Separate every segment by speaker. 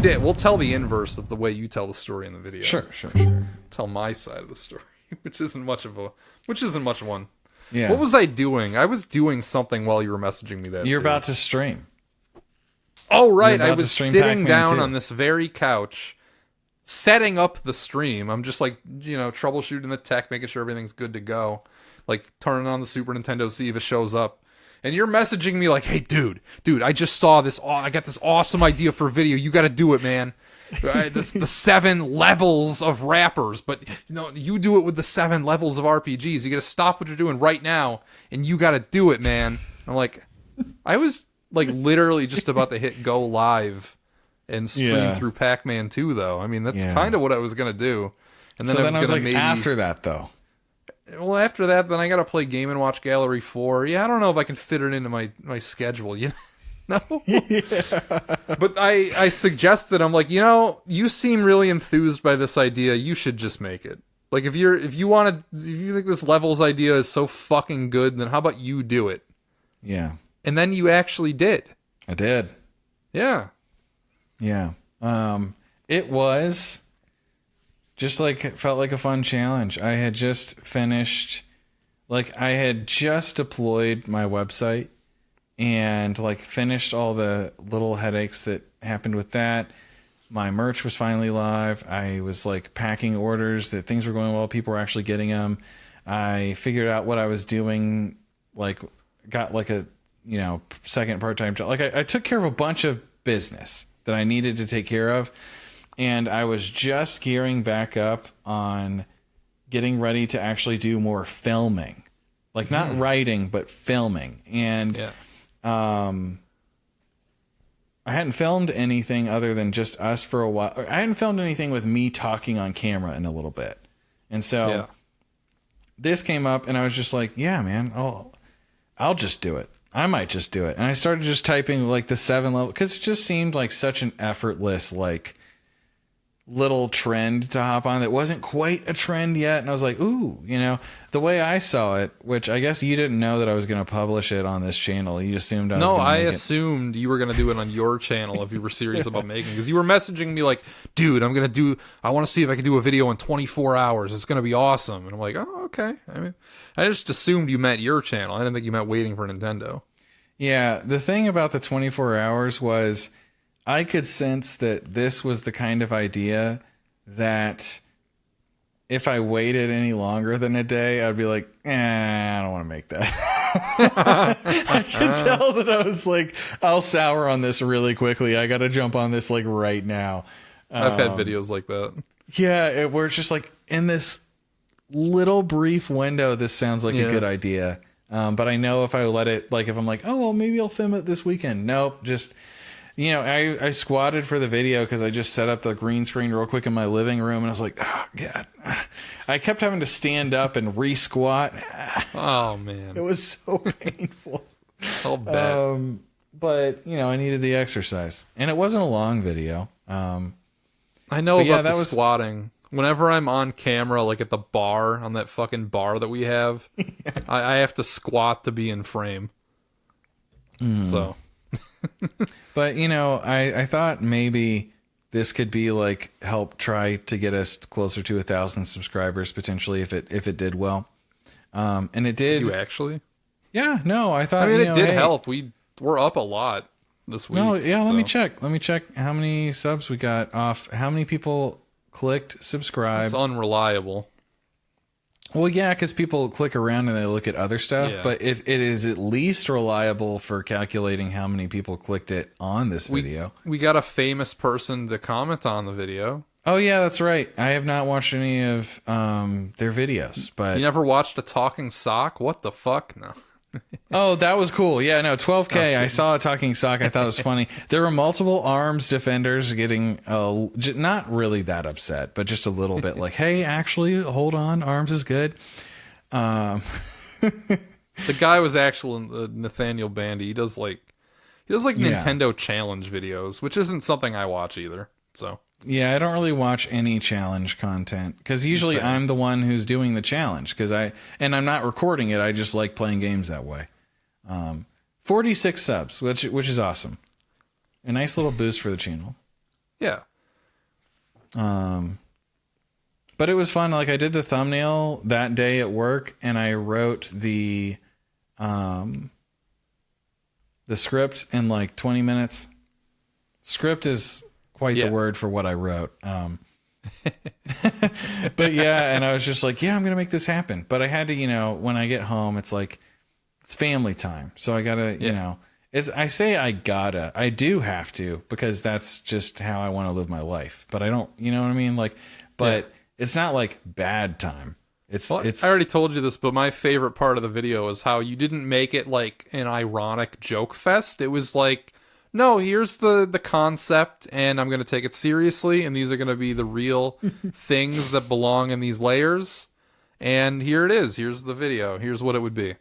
Speaker 1: did. We'll tell the inverse of the way you tell the story in the video.
Speaker 2: Sure.
Speaker 1: Tell my side of the story, which isn't much of one.
Speaker 2: Yeah.
Speaker 1: What was I doing? I was doing something while you were messaging me that.
Speaker 2: You're about to stream.
Speaker 1: Oh, right. I was sitting
Speaker 2: Pac-Man
Speaker 1: down
Speaker 2: 2.
Speaker 1: on this very couch, setting up the stream. I'm just like, troubleshooting the tech, making sure everything's good to go. Like, turning on the Super Nintendo, see if it shows up. And you're messaging me like, hey, dude, I just saw this. I got this awesome idea for a video. You got to do it, man. The 7 levels of rappers, but you do it with the 7 levels of RPGs. You got to stop what you're doing right now, and you got to do it, man. I'm like, I was like literally just about to hit go live and stream through Pac-Man 2, though. I mean, that's kind of what I was gonna do. And then I was gonna maybe
Speaker 2: after that though.
Speaker 1: Well, after that, then I gotta play Game and Watch Gallery 4. Yeah, I don't know if I can fit it into my schedule. No. But I suggested, I'm like, you seem really enthused by this idea. You should just make it. Like, if you think this levels idea is so fucking good, then how about you do it?
Speaker 2: Yeah.
Speaker 1: And then you actually did.
Speaker 2: I did.
Speaker 1: Yeah.
Speaker 2: Yeah. It was just it felt like a fun challenge. I had just finished, I had just deployed my website and finished all the little headaches that happened with that. My merch was finally live. I was packing orders, that things were going well. People were actually getting them. I figured out what I was doing, got a second part-time job. I took care of a bunch of business that I needed to take care of, and I was just gearing back up on getting ready to actually do more filming, not writing but filming. And I hadn't filmed anything other than just us for a while. I hadn't filmed anything with me talking on camera in a little bit, and so this came up, and I was just like, yeah, man, I'll just do it. I might just do it. And I started just typing the 7 level, because it just seemed like such an effortless little trend to hop on that wasn't quite a trend yet. And I was like, ooh, the way I saw it, which I guess you didn't know that I was going to publish it on this channel. You assumed I was going to make it. No, I
Speaker 1: assumed you were going to do it on your channel if you were serious about making it. Because you were messaging me like, dude, I want to see if I can do a video in 24 hours. It's going to be awesome. And I'm like, oh, okay. I mean, I just assumed you meant your channel. I didn't think you meant waiting for Nintendo.
Speaker 2: Yeah, the thing about the 24 hours was I could sense that this was the kind of idea that if I waited any longer than a day, I'd be like, I don't want to make that. I could tell that I was I'll sour on this really quickly. I got to jump on this right now.
Speaker 1: I've had videos like that.
Speaker 2: Yeah, where it's just in this little brief window, this sounds like a good idea. But I know if I let it, if I'm oh, well, maybe I'll film it this weekend. Nope, just, I squatted for the video because I just set up the green screen real quick in my living room, and I was like, oh, God. I kept having to stand up and re-squat.
Speaker 1: Oh, man.
Speaker 2: It was so painful.
Speaker 1: I'll bet.
Speaker 2: But, I needed the exercise. And it wasn't a long video.
Speaker 1: I know about the squatting. Whenever I'm on camera, at the bar, on that fucking bar that we have, I have to squat to be in frame. So.
Speaker 2: But, I thought maybe this could be help try to get us closer to 1,000 subscribers potentially if it did well. And it did.
Speaker 1: You actually?
Speaker 2: Yeah, no, I thought,
Speaker 1: it did help. We're up a lot this week.
Speaker 2: No, yeah, let me check. Let me check how many subs we got off. How many people clicked subscribe.
Speaker 1: It's unreliable.
Speaker 2: Well, yeah, because people click around and they look at other stuff, but it is at least reliable for calculating how many people clicked it on this video.
Speaker 1: We got a famous person to comment on the video.
Speaker 2: Oh, yeah, that's right. I have not watched any of their videos. But
Speaker 1: you never watched a talking sock? What the fuck? No.
Speaker 2: Oh, that was cool. Yeah, no, 12K. I saw a talking sock. I thought it was funny. There were multiple ARMS defenders getting not really that upset, but just a little bit hey, actually, hold on. ARMS is good.
Speaker 1: The guy was actually Nathaniel Bandy. He does Nintendo challenge videos, which isn't something I watch either. So
Speaker 2: yeah, I don't really watch any challenge content because usually I'm the one who's doing the challenge and I'm not recording it. I just like playing games that way. 46 subs, which is awesome. A nice little boost for the channel.
Speaker 1: Yeah.
Speaker 2: But it was fun. Like I did the thumbnail that day at work, and I wrote the script in like 20 minutes. Script is quite the word for what I wrote. But yeah, and I was just like, yeah, I'm going to make this happen. But I had to, when I get home, it's like, it's family time. So I got to, I do have to, because that's just how I want to live my life. But I don't, you know what I mean? Like, but it's not like bad time. It's
Speaker 1: I already told you this, but my favorite part of the video is how you didn't make it like an ironic joke fest. It was like, no, here's the concept, and I'm going to take it seriously, and these are going to be the real things that belong in these layers. And here it is. Here's the video. Here's what it would be.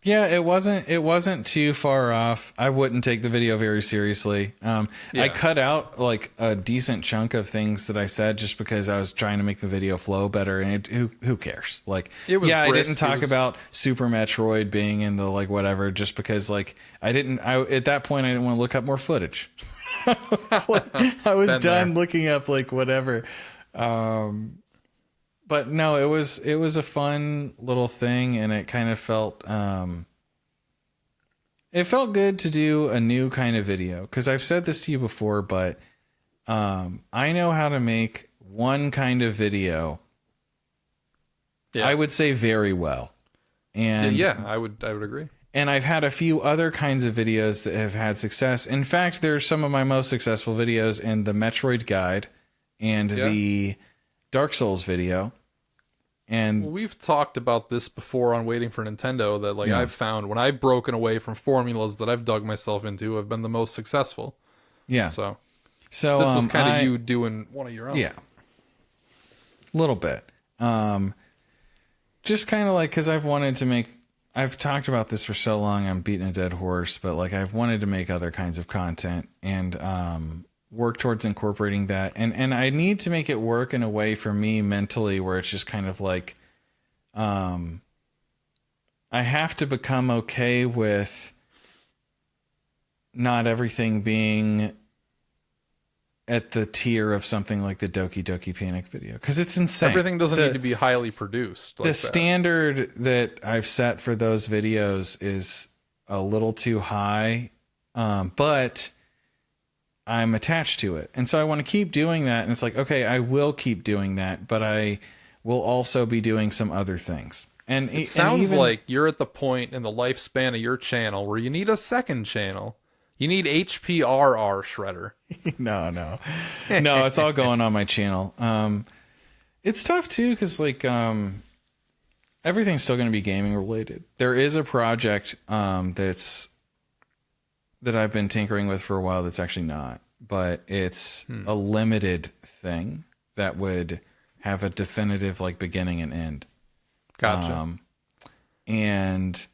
Speaker 2: Yeah, it wasn't too far off. I wouldn't take the video very seriously. I cut out like a decent chunk of things that I said just because I was trying to make the video flow better. And who cares? Like,
Speaker 1: it was
Speaker 2: I didn't talk about Super Metroid being in the like whatever, just because like at that point I didn't want to look up more footage. I was done looking up like whatever. But no, it was a fun little thing, and it kind of felt it felt good to do a new kind of video, because I've said this to you before, but I know how to make one kind of video. Yeah. I would say very well, and
Speaker 1: I would agree.
Speaker 2: And I've had a few other kinds of videos that have had success. In fact, there's some of my most successful videos in the Metroid guide and the Dark Souls video. And
Speaker 1: we've talked about this before on Waiting for Nintendo, that like I've found when I've broken away from formulas that I've dug myself into, I've been the most successful.
Speaker 2: Yeah.
Speaker 1: So this was kind of you doing one of your own.
Speaker 2: Yeah. A little bit. Just kind of like, because I've talked about this for so long, I'm beating a dead horse, but like I've wanted to make other kinds of content and work towards incorporating that, and I need to make it work in a way for me mentally where it's just kind of like I have to become okay with not everything being at the tier of something like the Doki Doki Panic video, because it's insane.
Speaker 1: Everything doesn't need to be highly produced like
Speaker 2: the standard that I've set for those videos is a little too high, but I'm attached to it. And so I want to keep doing that. And it's like, okay, I will keep doing that, but I will also be doing some other things. And
Speaker 1: it sounds like you're at the point in the lifespan of your channel where you need a second channel. You need HPRR Shredder.
Speaker 2: No, it's all going on my channel. It's tough too, because like everything's still going to be gaming related. There is a project that I've been tinkering with for a while that's actually not, but it's a limited thing that would have a definitive like beginning and end.
Speaker 1: Gotcha.
Speaker 2: And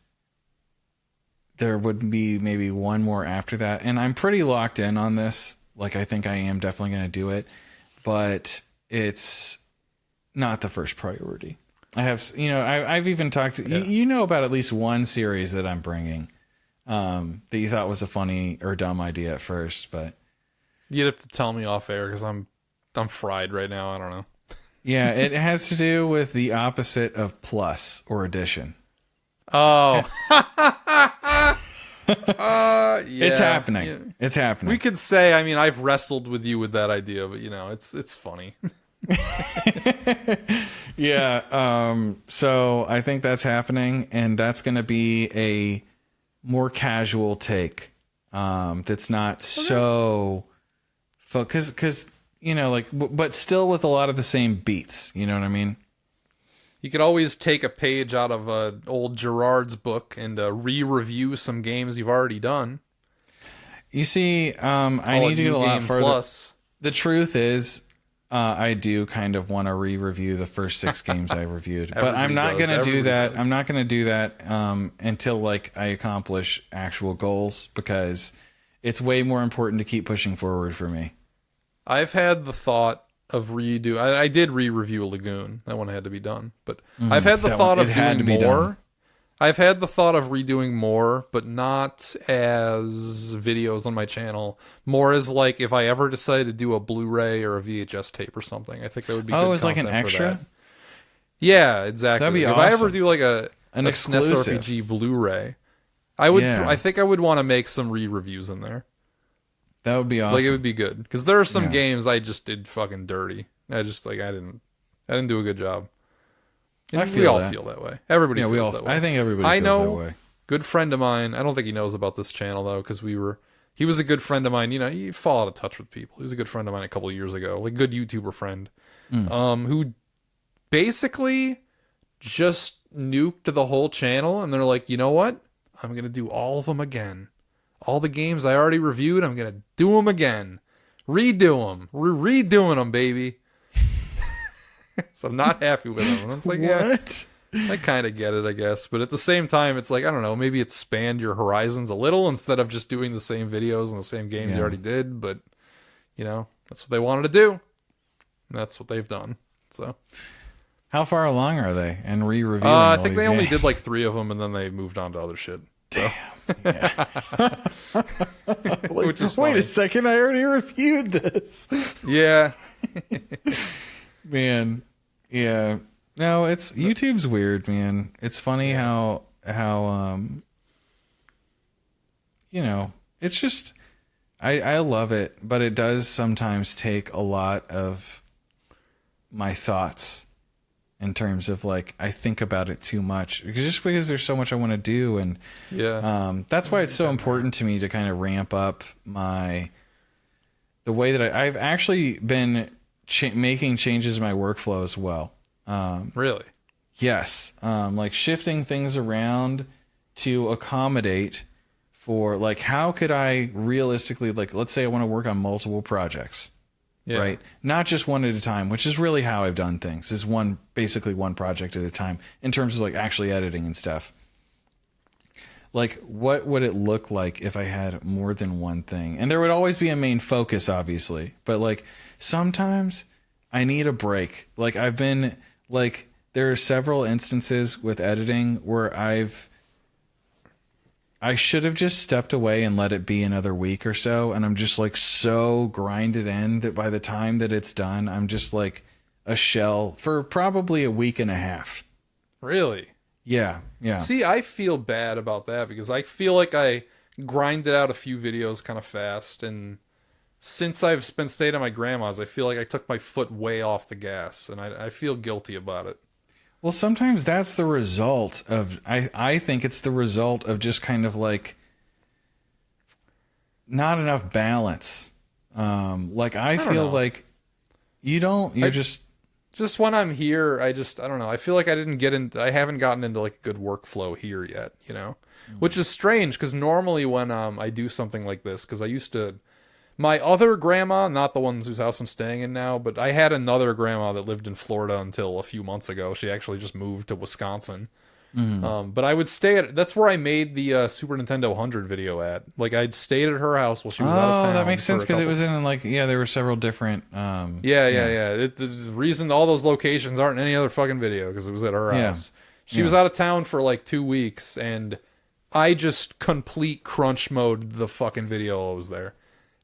Speaker 2: there would be maybe one more after that, and I'm pretty locked in on this. Like, I think I am definitely going to do it, but it's not the first priority. I have, I've even talked to, you know about at least one series that I'm bringing that you thought was a funny or dumb idea at first, but
Speaker 1: you'd have to tell me off air, because I'm fried right now. I don't know.
Speaker 2: Yeah, it has to do with the opposite of plus or addition.
Speaker 1: Oh.
Speaker 2: It's happening. Yeah. It's happening.
Speaker 1: We could say, I mean, I've wrestled with you with that idea, but it's funny.
Speaker 2: Yeah. So I think that's happening, and that's going to be a more casual take. That's not so focused, because but still with a lot of the same beats. You know what I mean?
Speaker 1: You could always take a page out of old Gerard's book and re-review some games you've already done.
Speaker 2: You see, I need to get a lot further.
Speaker 1: Plus.
Speaker 2: The truth is, I do kind of want to re-review the first 6 games I reviewed, but I'm not going to do that. I'm not going to do that until like I accomplish actual goals, because it's way more important to keep pushing forward for me.
Speaker 1: I've had the thought of redo. I did re-review Lagoon. That one had to be done, but I've had the thought of doing more. I've had the thought of redoing more, but not as videos on my channel. More as like if I ever decide to do a Blu-ray or a VHS tape or something. I think that would be
Speaker 2: Oh,
Speaker 1: good
Speaker 2: it's like an
Speaker 1: content for
Speaker 2: extra?
Speaker 1: that. Yeah, exactly.
Speaker 2: That'd be
Speaker 1: If I ever
Speaker 2: awesome.
Speaker 1: do like
Speaker 2: An
Speaker 1: a
Speaker 2: exclusive.
Speaker 1: SNES RPG Blu-ray, I would.
Speaker 2: Yeah.
Speaker 1: I think I would want to make some re-reviews in there.
Speaker 2: That would be
Speaker 1: Like it
Speaker 2: awesome.
Speaker 1: would be good because there are some
Speaker 2: Yeah.
Speaker 1: games I just did fucking dirty. I just like I didn't do a good job. And
Speaker 2: I
Speaker 1: we
Speaker 2: feel
Speaker 1: all
Speaker 2: that.
Speaker 1: feel that way. Everybody
Speaker 2: Yeah,
Speaker 1: feels
Speaker 2: we all.
Speaker 1: that way.
Speaker 2: I think everybody
Speaker 1: I
Speaker 2: feels
Speaker 1: know.
Speaker 2: that way.
Speaker 1: Good friend of mine. I don't think he knows about this channel though, because he was a good friend of mine. You know, you fall out of touch with people. He was a good friend of mine a couple of years ago, like good YouTuber friend, who basically just nuked the whole channel, and they're like, you know what? I'm gonna do all of them again. All the games I already reviewed, I'm gonna do them again, redo them. We're redoing them, baby. So I'm not happy with them. And it's like, yeah.
Speaker 2: What?
Speaker 1: I kind of get it, I guess. But at the same time, it's like, I don't know, maybe expand your horizons a little instead of just doing the same videos and the same games you
Speaker 2: Yeah.
Speaker 1: already did. But, you know, that's what they wanted to do. And that's what they've done. So,
Speaker 2: How far along are they? And re-reviewing.
Speaker 1: I
Speaker 2: all
Speaker 1: think
Speaker 2: these
Speaker 1: they only
Speaker 2: games?
Speaker 1: did like 3 of them and then they moved on to other shit. So, which is
Speaker 2: Wait
Speaker 1: funny.
Speaker 2: a second! I already reviewed this.
Speaker 1: Yeah.
Speaker 2: Man, yeah. No, it's YouTube's weird, man. It's funny how you know, it's just I love it, but it does sometimes take a lot of my thoughts in terms of like I think about it too much because there's so much I want to do, and
Speaker 1: Yeah.
Speaker 2: that's why it's so important to me to kind of ramp up the way that I've actually been making changes in my workflow as well.
Speaker 1: Really?
Speaker 2: Yes. Like shifting things around to accommodate for like, how could I realistically, like, let's say I want to work on multiple projects,
Speaker 1: Yeah.
Speaker 2: right? Not just one at a time, which is really how I've done things, is basically one project at a time in terms of like actually editing and stuff. Like, what would it look like if I had more than one thing? And there would always be a main focus, obviously, but like sometimes I need a break. Like I've been like, there are several instances with editing where I should have just stepped away and let it be another week or so. And I'm just like so grinded in that by the time that it's done, I'm just like a shell for probably a week and a half.
Speaker 1: Really?
Speaker 2: Yeah. Yeah.
Speaker 1: See, I feel bad about that because I feel like I grinded out a few videos kind of fast, and since I've been staying at my grandma's, I feel like I took my foot way off the gas, and I feel guilty about it.
Speaker 2: Well, sometimes that's the result of, I think it's the result of just kind of like not enough balance. Like I
Speaker 1: don't
Speaker 2: feel
Speaker 1: know.
Speaker 2: like you're just,
Speaker 1: Just when I'm here, I don't know. I feel like I haven't gotten into like a good workflow here yet, you know? Which is strange because normally when I do something like this, because I used to, my other grandma, not the ones whose house I'm staying in now, but I had another grandma that lived in Florida until a few months ago. She actually just moved to Wisconsin. But I would stay that's where I made the Super Nintendo 100 video at. Like I'd stayed at her house while she was out of town.
Speaker 2: that makes sense
Speaker 1: for a
Speaker 2: because it
Speaker 1: couple-
Speaker 2: was in like, yeah, there were several different,
Speaker 1: Yeah. There's the reason all those locations aren't in any other fucking video because it was at her
Speaker 2: Yeah.
Speaker 1: house. She was out of town for like 2 weeks, and I just complete crunch mode the fucking video while I was there.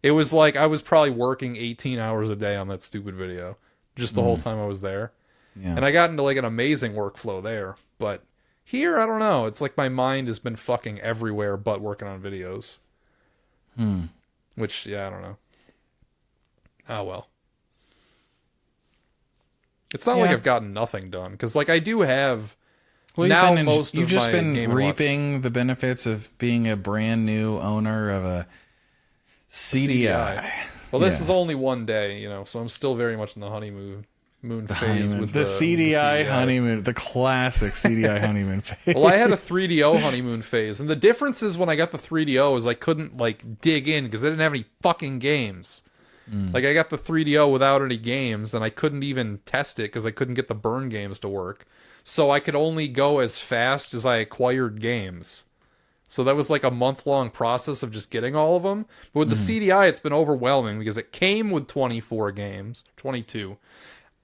Speaker 1: It was like I was probably working 18 hours a day on that stupid video just the whole time I was there.
Speaker 2: yeah.
Speaker 1: And I got into like an amazing workflow there. But here, I don't know. It's like my mind has been fucking everywhere but working on videos. Which, yeah, I don't know. Oh, well. It's not like
Speaker 2: Yeah.
Speaker 1: I've gotten nothing done. Because, like, I do have...
Speaker 2: Well,
Speaker 1: now
Speaker 2: you've
Speaker 1: of
Speaker 2: just
Speaker 1: my
Speaker 2: been
Speaker 1: Game & Watch-
Speaker 2: reaping the benefits of being a brand new owner of a CDI.
Speaker 1: Well, this
Speaker 2: Yeah.
Speaker 1: is only one day, you know, so I'm still very much in the honeymoon phase with
Speaker 2: The CDI honeymoon, the classic CDI honeymoon phase.
Speaker 1: Well, I had a 3DO honeymoon phase, and the difference is when I got the 3DO is I couldn't like dig in because I didn't have any fucking games. Like I got the 3DO without any games, and I couldn't even test it because I couldn't get the burn games to work. So I could only go as fast as I acquired games. So that was like a month-long process of just getting all of them. But with the CDI, it's been overwhelming because it came with 24 games, 22.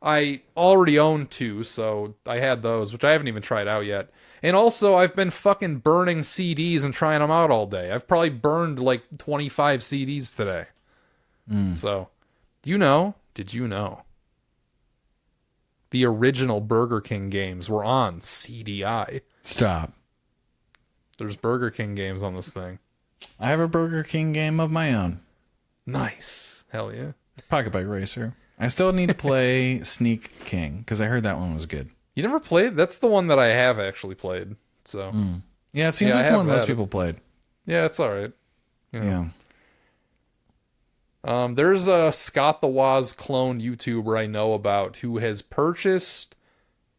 Speaker 1: I already own 2, so I had those, which I haven't even tried out yet. And also, I've been fucking burning CDs and trying them out all day. I've probably burned like 25 CDs today. So, did you know? The original Burger King games were on CDI.
Speaker 2: Stop.
Speaker 1: There's Burger King games on this thing.
Speaker 2: I have a Burger King game of my own.
Speaker 1: Nice. Hell yeah.
Speaker 2: Pocket Bike Racer. I still need to play Sneak King because I heard that one was good.
Speaker 1: You never played? That's the one that I have actually played. So
Speaker 2: Yeah, it seems like the one most people played.
Speaker 1: Yeah, it's all right.
Speaker 2: Yeah.
Speaker 1: There's a Scott the Woz clone YouTuber I know about who has purchased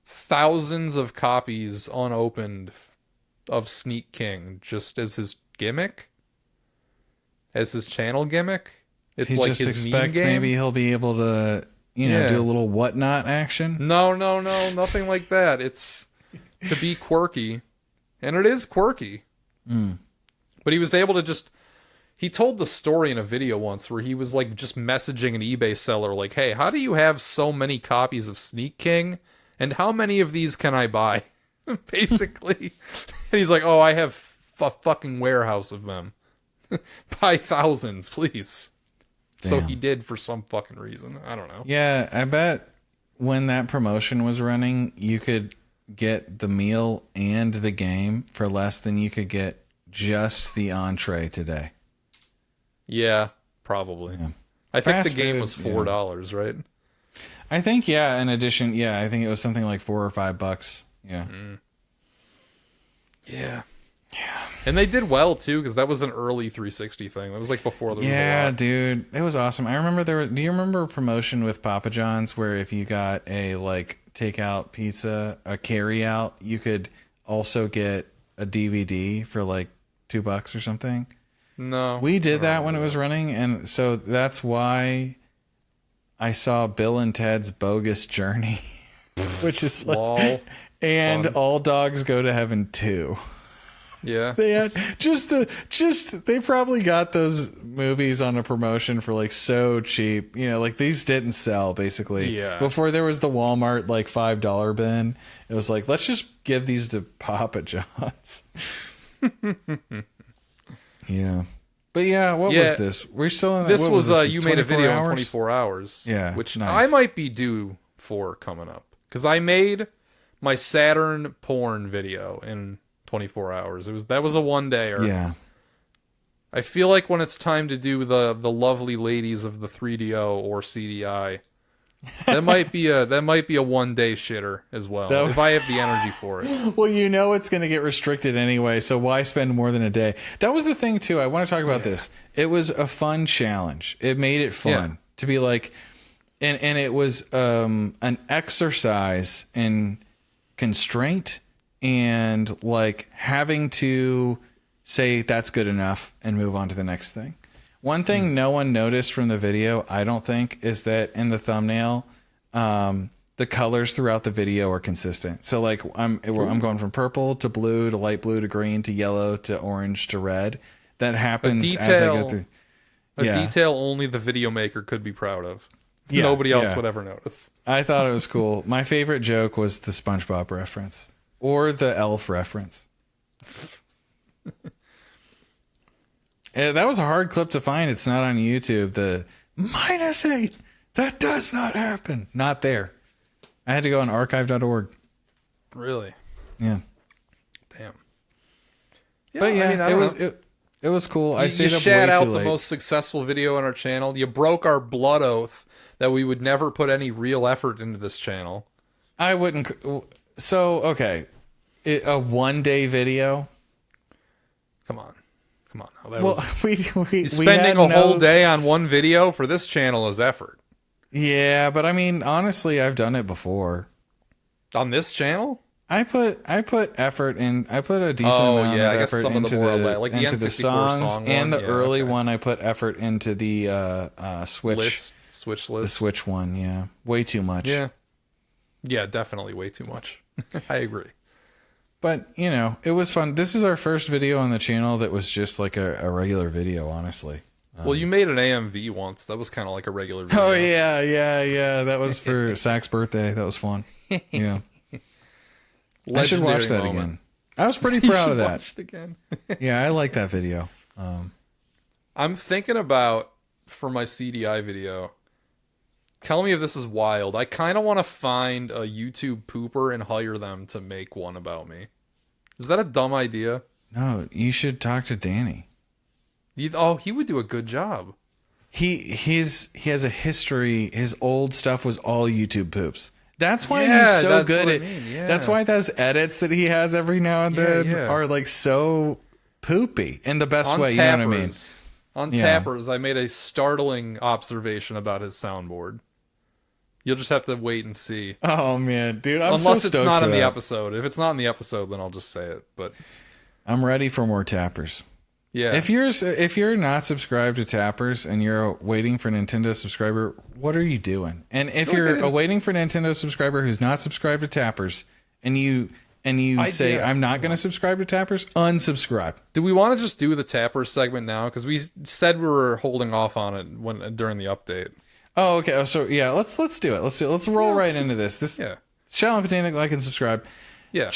Speaker 1: thousands of copies unopened of Sneak King just as his gimmick, as his channel gimmick. It's
Speaker 2: he
Speaker 1: like
Speaker 2: just
Speaker 1: his
Speaker 2: expect
Speaker 1: meme game.
Speaker 2: maybe he'll be able to, do a little whatnot action.
Speaker 1: No, nothing like that. It's to be quirky, and it is quirky. But he was able to just. He told the story in a video once where he was like just messaging an eBay seller like, "Hey, how do you have so many copies of Sneak King, and how many of these can I buy?" Basically, and he's like, "Oh, I have a fucking warehouse of them. Buy thousands, please." So he did for some fucking reason. I don't know.
Speaker 2: Yeah, I bet when that promotion was running, you could get the meal and the game for less than you could get just the entree today.
Speaker 1: Yeah, probably. Yeah. I think the game was $4, right?
Speaker 2: I think, in addition, I think it was something like $4 or $5. Yeah.
Speaker 1: Yeah. And they did well too, because that was an early 360 thing. That was like before there was a lot.
Speaker 2: Yeah, dude, it was awesome. I remember do you remember a promotion with Papa John's where if you got a like takeout pizza, a carry out, you could also get a DVD for like $2 or something?
Speaker 1: No.
Speaker 2: We did that when it was running, and so that's why I saw Bill and Ted's Bogus Journey, which is like and fun. All Dogs Go to Heaven 2.
Speaker 1: Yeah.
Speaker 2: They had they probably got those movies on a promotion for like so cheap. Like these didn't sell basically.
Speaker 1: Yeah.
Speaker 2: Before there was the Walmart like $5 bin. It was like, let's just give these to Papa John's. Yeah. But what was this? We're still in
Speaker 1: this was you made a video in 24 hours.
Speaker 2: Yeah.
Speaker 1: Which
Speaker 2: nice.
Speaker 1: I might be due for coming up. Because I made my Saturn porn video in 24 hours. That was a one-dayer.
Speaker 2: Yeah.
Speaker 1: I feel like when it's time to do the lovely ladies of the 3DO or CDI, that might be a one-day shitter as well, if I have the energy for it.
Speaker 2: Well, it's going to get restricted anyway, so why spend more than a day? That was the thing too. I want to talk about this. It was a fun challenge. It made it fun to be like, and it was an exercise in constraint. And like having to say that's good enough and move on to the next thing. One thing no one noticed from the video, I don't think, is that in the thumbnail, the colors throughout the video are consistent. So like I'm going from purple to blue to light blue to green to yellow to orange to red. That happens as I go through.
Speaker 1: Detail only the video maker could be proud of. Nobody else would ever notice.
Speaker 2: I thought it was cool. My favorite joke was the SpongeBob reference. Or the elf reference. That was a hard clip to find. It's not on YouTube. The -8. That does not happen. Not there. I had to go on archive.org.
Speaker 1: Really?
Speaker 2: Yeah.
Speaker 1: Damn.
Speaker 2: Yeah, but it was cool. I stayed up way too late.
Speaker 1: You shat out the most successful video on our channel. You broke our blood oath that we would never put any real effort into this channel.
Speaker 2: I wouldn't... So, okay. A one-day video?
Speaker 1: Come on. Now,
Speaker 2: spending
Speaker 1: a whole day on one video for this channel is effort.
Speaker 2: Yeah, but I mean, honestly, I've done it before.
Speaker 1: On this channel?
Speaker 2: I put effort in. I put a decent amount of effort into the songs
Speaker 1: song
Speaker 2: and the early one. I put effort into the Switch
Speaker 1: list.
Speaker 2: The Switch one, yeah, way too much.
Speaker 1: Yeah, definitely way too much. I agree.
Speaker 2: But it was fun. This is our first video on the channel that was just like a regular video, honestly.
Speaker 1: Well, you made an AMV once. That was kind of like a regular video.
Speaker 2: Oh yeah. That was for Zach's birthday. That was fun. Yeah. I should watch that again. I was pretty
Speaker 1: You
Speaker 2: proud
Speaker 1: should
Speaker 2: of that.
Speaker 1: watch it again.
Speaker 2: Yeah, I like that video.
Speaker 1: I'm thinking about, for my CDI video, tell me if this is wild. I kind of want to find a YouTube pooper and hire them to make one about me. Is that a dumb idea?
Speaker 2: No, you should talk to Danny.
Speaker 1: He would do a good job.
Speaker 2: He has a history. His old stuff was all YouTube poops. That's why
Speaker 1: Yeah,
Speaker 2: he's so
Speaker 1: that's
Speaker 2: good
Speaker 1: what I
Speaker 2: at.
Speaker 1: mean, yeah.
Speaker 2: That's why those edits that he has every now and then
Speaker 1: yeah.
Speaker 2: are like so poopy in the best way. You know what I mean?
Speaker 1: On
Speaker 2: Yeah.
Speaker 1: Tappers, I made a startling observation about his soundboard. You'll just have to wait and see.
Speaker 2: Oh man, dude, I'm
Speaker 1: Unless
Speaker 2: so
Speaker 1: it's
Speaker 2: stoked
Speaker 1: not
Speaker 2: for
Speaker 1: in the
Speaker 2: that.
Speaker 1: episode. If it's not in the episode, then I'll just say it. But
Speaker 2: I'm ready for more Tappers.
Speaker 1: yeah,
Speaker 2: If you're not subscribed to Tappers and you're waiting for a Nintendo subscriber, what are you doing? And if you're waiting for a Nintendo subscriber who's not subscribed to Tappers, and you say I'm not going to subscribe to Tappers, unsubscribe.
Speaker 1: do we want to just do the Tappers segment now? Because we said we were holding off on it during the update.
Speaker 2: Oh, okay. Oh, so yeah, let's do it. Let's roll right into this.
Speaker 1: Yeah,
Speaker 2: Shallow Potato, like and subscribe.
Speaker 1: yeah.